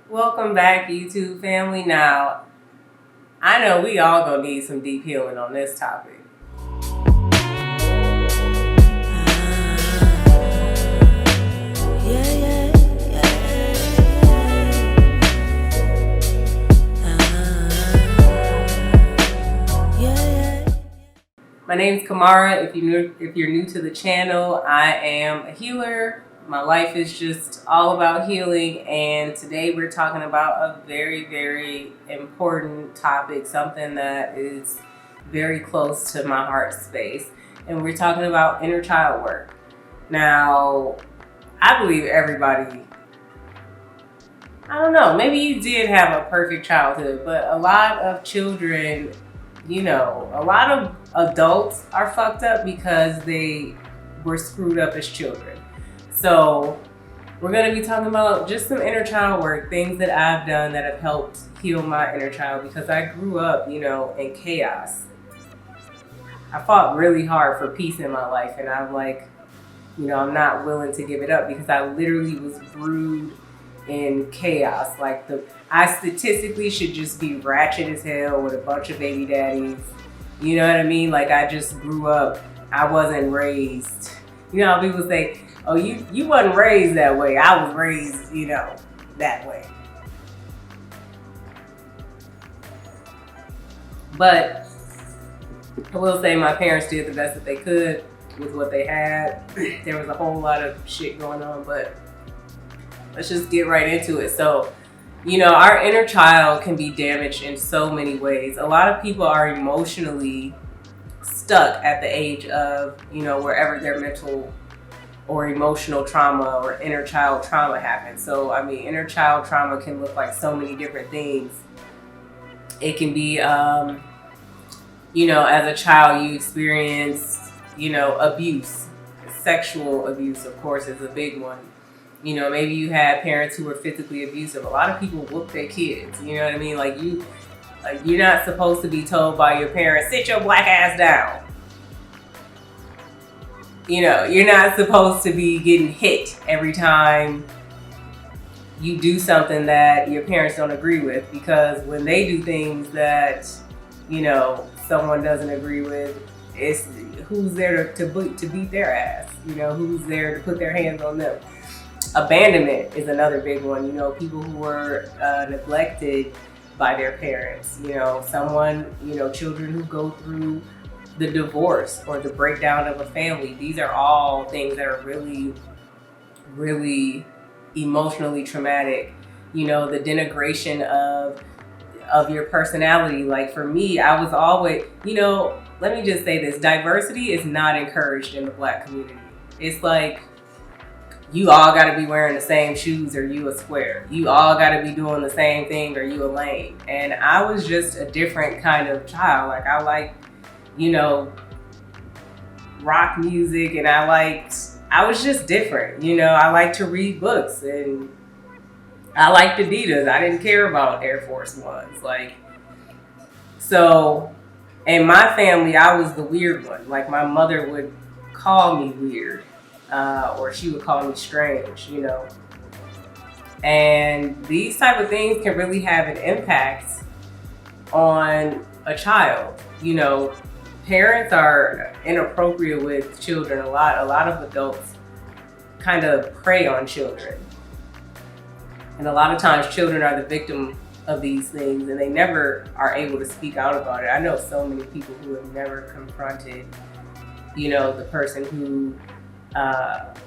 Welcome back, YouTube family. Now, I know we all gonna need some deep healing on this topic. My name's Kamara. If you're new to the channel, I am a healer. My life is just all about healing, and today we're talking about a very, very important topic, something that is very close to my heart space, and we're talking about inner child work. Now, I believe everybody, I don't know, maybe you did have a perfect childhood, but a lot of children, a lot of adults are fucked up because they were screwed up as children. So we're going to be talking about just some inner child work, things that I've done that have helped heal my inner child, because I grew up, in chaos. I fought really hard for peace in my life, and I'm like, I'm not willing to give it up because I literally was brewed in chaos. I statistically should just be ratchet as hell with a bunch of baby daddies. You know what I mean? Like, I just grew up, I wasn't raised. How people say, oh, you wasn't raised that way. I was raised, that way. But I will say my parents did the best that they could with what they had. There was a whole lot of shit going on, but let's just get right into it. So, our inner child can be damaged in so many ways. A lot of people are emotionally stuck at the age of, wherever their mental or emotional trauma or inner child trauma happens. So, inner child trauma can look like so many different things. It can be, as a child you experience, abuse. Sexual abuse, of course, is a big one. Maybe you had parents who were physically abusive. A lot of people whoop their kids. You know what I mean? You're not supposed to be told by your parents, sit your black ass down. You're not supposed to be getting hit every time you do something that your parents don't agree with, because when they do things that, someone doesn't agree with, it's who's there to beat their ass? Who's there to put their hands on them? Abandonment is another big one. People who were neglected by their parents. Children who go through the divorce or the breakdown of a family. These are all things that are really, really emotionally traumatic. The denigration of your personality. Like, for me, I was always, let me just say this: diversity is not encouraged in the Black community. It's like, you all got to be wearing the same shoes or you a square. You all got to be doing the same thing or you a lame. And I was just a different kind of child. Like, I liked, rock music, and I was just different. I liked to read books, and I liked Adidas. I didn't care about Air Force Ones. So in my family, I was the weird one. Like, my mother would call me weird. Or she would call me strange, And these type of things can really have an impact on a child. Parents are inappropriate with children a lot. A lot of adults kind of prey on children. And a lot of times children are the victim of these things, and they never are able to speak out about it. I know so many people who have never confronted, the person who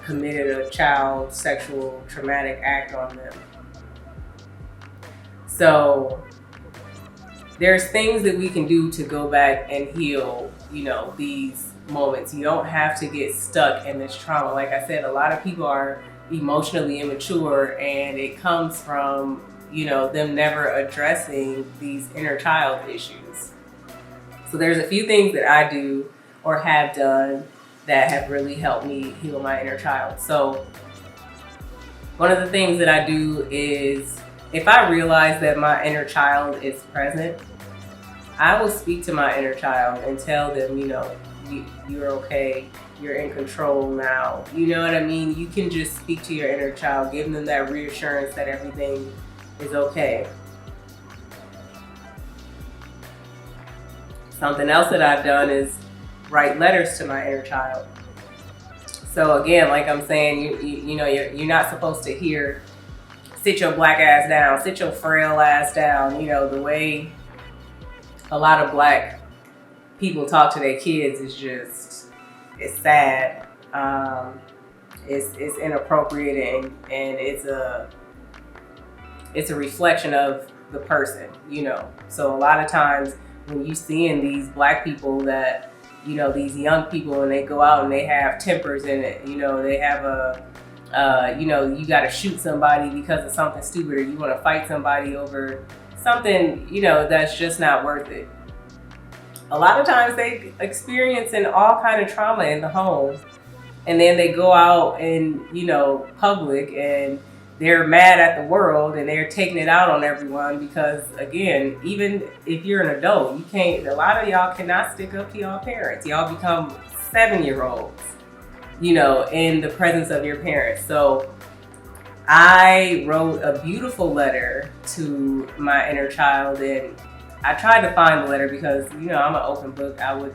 committed a child sexual traumatic act on them. So there's things that we can do to go back and heal, these moments. You don't have to get stuck in this trauma. Like I said, a lot of people are emotionally immature, and it comes from, them never addressing these inner child issues. So there's a few things that I do or have done that have really helped me heal my inner child. So one of the things that I do is, if I realize that my inner child is present, I will speak to my inner child and tell them, you're okay, you're in control now. You know what I mean? You can just speak to your inner child, give them that reassurance that everything is okay. Something else that I've done is write letters to my inner child. So again, like I'm saying, you're not supposed to hear, sit your black ass down, sit your frail ass down. The way a lot of Black people talk to their kids is just, it's sad. It's inappropriate, and it's a reflection of the person. So a lot of times when you seeing these Black people that, these young people, and they go out and they have tempers in it, they have you got to shoot somebody because of something stupid, or you want to fight somebody over something, that's just not worth it. A lot of times they experiencing all kind of trauma in the home, and then they go out in, public, and they're mad at the world, and they're taking it out on everyone because, again, even if you're an adult, a lot of y'all cannot stick up to y'all parents. Y'all become 7-year-olds, in the presence of your parents. So I wrote a beautiful letter to my inner child, and I tried to find the letter because, I'm an open book. I would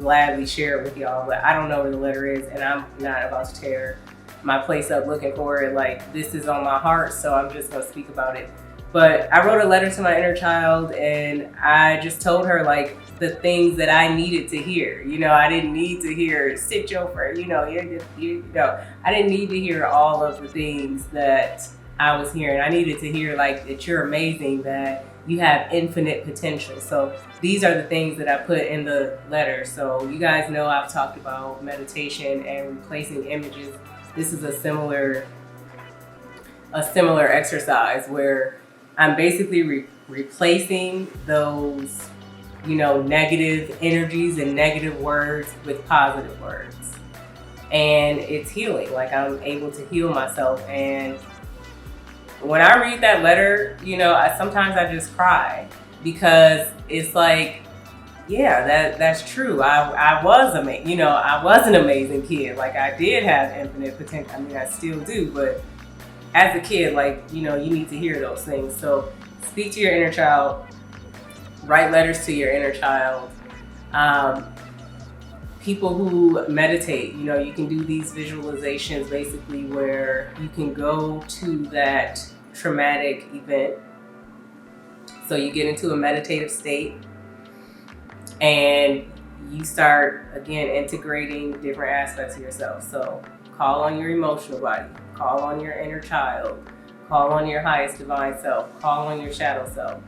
gladly share it with y'all, but I don't know where the letter is, and I'm not about to tear my place up looking for it. Like, this is on my heart, so I'm just gonna speak about it. But I wrote a letter to my inner child, and I just told her, like, the things that I needed to hear. I didn't need to hear, sit your friend, I didn't need to hear all of the things that I was hearing. I needed to hear, like, that you're amazing, that you have infinite potential. So these are the things that I put in the letter. So you guys know I've talked about meditation and replacing images. This is a similar exercise where I'm basically replacing those, negative energies and negative words with positive words. And it's healing. Like, I'm able to heal myself. And when I read that letter, sometimes I just cry, because it's like, yeah, that's true. I was I was an amazing kid. Like, I did have infinite potential. I mean, I still do, but as a kid, like, you need to hear those things. So speak to your inner child, write letters to your inner child. People who meditate, you can do these visualizations basically where you can go to that traumatic event. So you get into a meditative state, and you start, again, integrating different aspects of yourself. So call on your emotional body, call on your inner child, call on your highest divine self, call on your shadow self,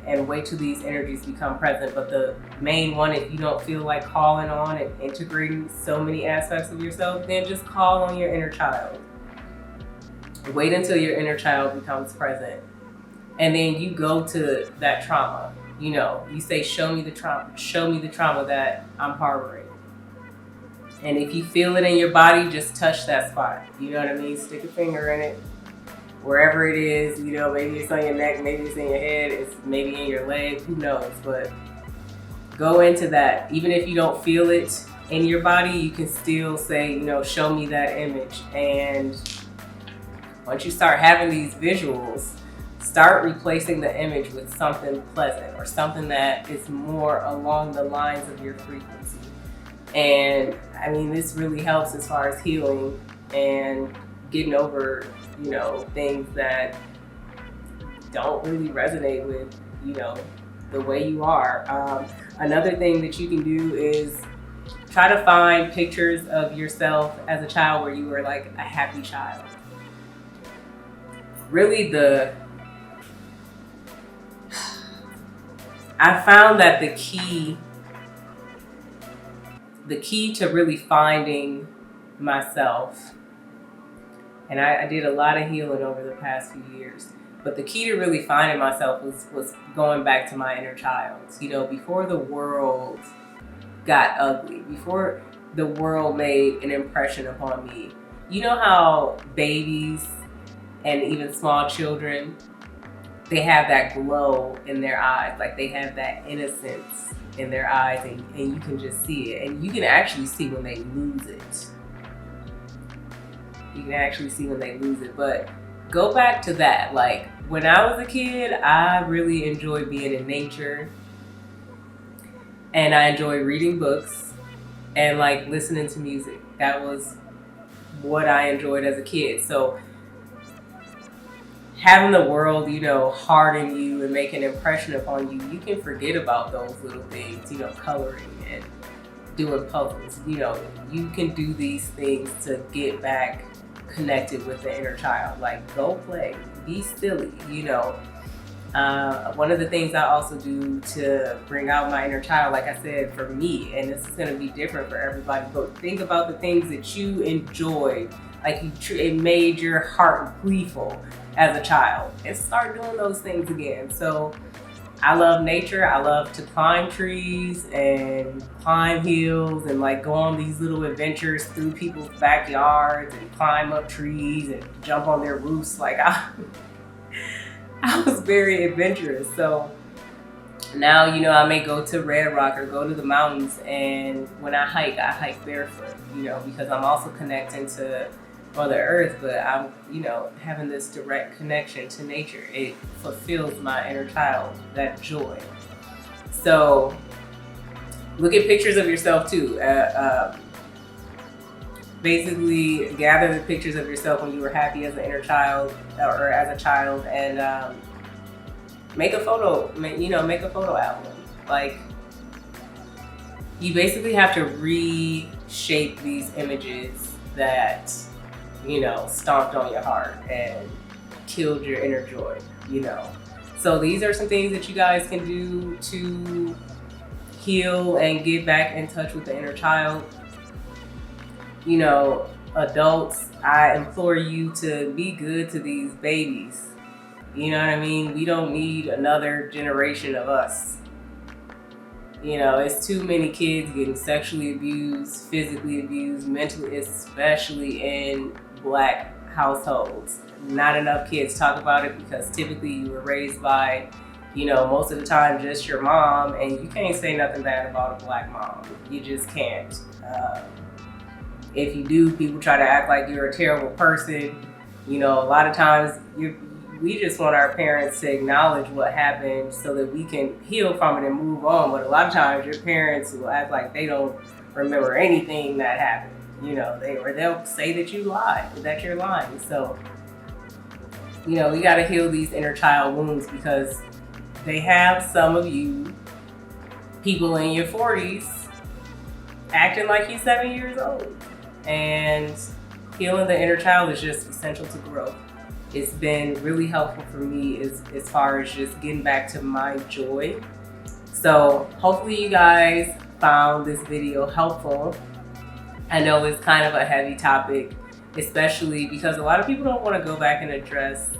and wait till these energies become present. But the main one, if you don't feel like calling on and integrating so many aspects of yourself, then just call on your inner child. Wait until your inner child becomes present. And then you go to that trauma. You say, show me the trauma that I'm harboring. And if you feel it in your body, just touch that spot. You know what I mean? Stick a finger in it, wherever it is. Maybe it's on your neck, maybe it's in your head, it's maybe in your leg, who knows? But go into that. Even if you don't feel it in your body, you can still say, show me that image. And once you start having these visuals, start replacing the image with something pleasant or something that is more along the lines of your frequency. And I mean, this really helps as far as healing and getting over, things that don't really resonate with, the way you are. Another thing that you can do is try to find pictures of yourself as a child where you were like a happy child. Really, I found that the key to really finding myself, and I did a lot of healing over the past few years, but the key to really finding myself was going back to my inner child. Before the world got ugly, before the world made an impression upon me. You know how babies and even small children, they have that glow in their eyes, like they have that innocence in their eyes, and you can just see it. And you can actually see when they lose it. But go back to that. Like when I was a kid, I really enjoyed being in nature, and I enjoyed reading books and like listening to music. That was what I enjoyed as a kid. So having the world, harden you and make an impression upon you, you can forget about those little things, coloring and doing puzzles. You can do these things to get back connected with the inner child. Like go play, be silly, One of the things I also do to bring out my inner child, like I said, for me, and this is going to be different for everybody, but think about the things that you enjoyed, like it made your heart gleeful as a child, and start doing those things again. So I love nature. I love to climb trees and climb hills and like go on these little adventures through people's backyards and climb up trees and jump on their roofs. Like I was very adventurous. So now, I may go to Red Rock or go to the mountains, and when I hike barefoot, because I'm also connecting to Mother Earth, but I'm, having this direct connection to nature. It fulfills my inner child, that joy. So look at pictures of yourself too. Basically gather the pictures of yourself when you were happy as an inner child or as a child, and make a photo album. Like you basically have to reshape these images that stomped on your heart and killed your inner joy, So these are some things that you guys can do to heal and get back in touch with the inner child. Adults, I implore you to be good to these babies. You know what I mean? We don't need another generation of us. It's too many kids getting sexually abused, physically abused, mentally, especially in Black households. Not enough kids talk about it because typically you were raised by, most of the time just your mom, and you can't say nothing bad about a Black mom. You just can't. If you do, people try to act like you're a terrible person. A lot of times we just want our parents to acknowledge what happened so that we can heal from it and move on. But a lot of times your parents will act like they don't remember anything that happened. They'll say that you lied, that you're lying. So, we got to heal these inner child wounds, because they have some of you people in your 40s acting like you're 7 years old. And healing the inner child is just essential to growth. It's been really helpful for me as far as just getting back to my joy. So hopefully you guys found this video helpful. I know it's kind of a heavy topic, especially because a lot of people don't want to go back and address,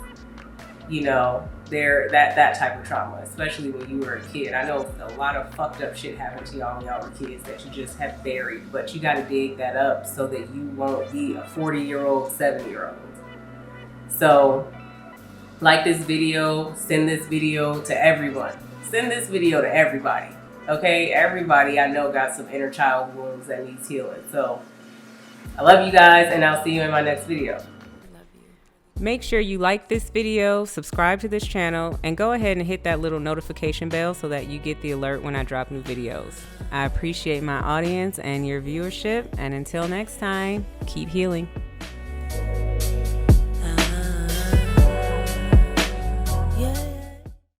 that type of trauma, especially when you were a kid. I know a lot of fucked up shit happened to y'all when y'all were kids that you just have buried, but you got to dig that up so that you won't be a 40-year-old, 7-year-old. So, like this video, send this video to everyone. Send this video to everybody. Okay, everybody I know got some inner child wounds that needs healing. So, I love you guys, and I'll see you in my next video. Make sure you like this video, subscribe to this channel, and go ahead and hit that little notification bell so that you get the alert when I drop new videos. I appreciate my audience and your viewership, and until next time, keep healing.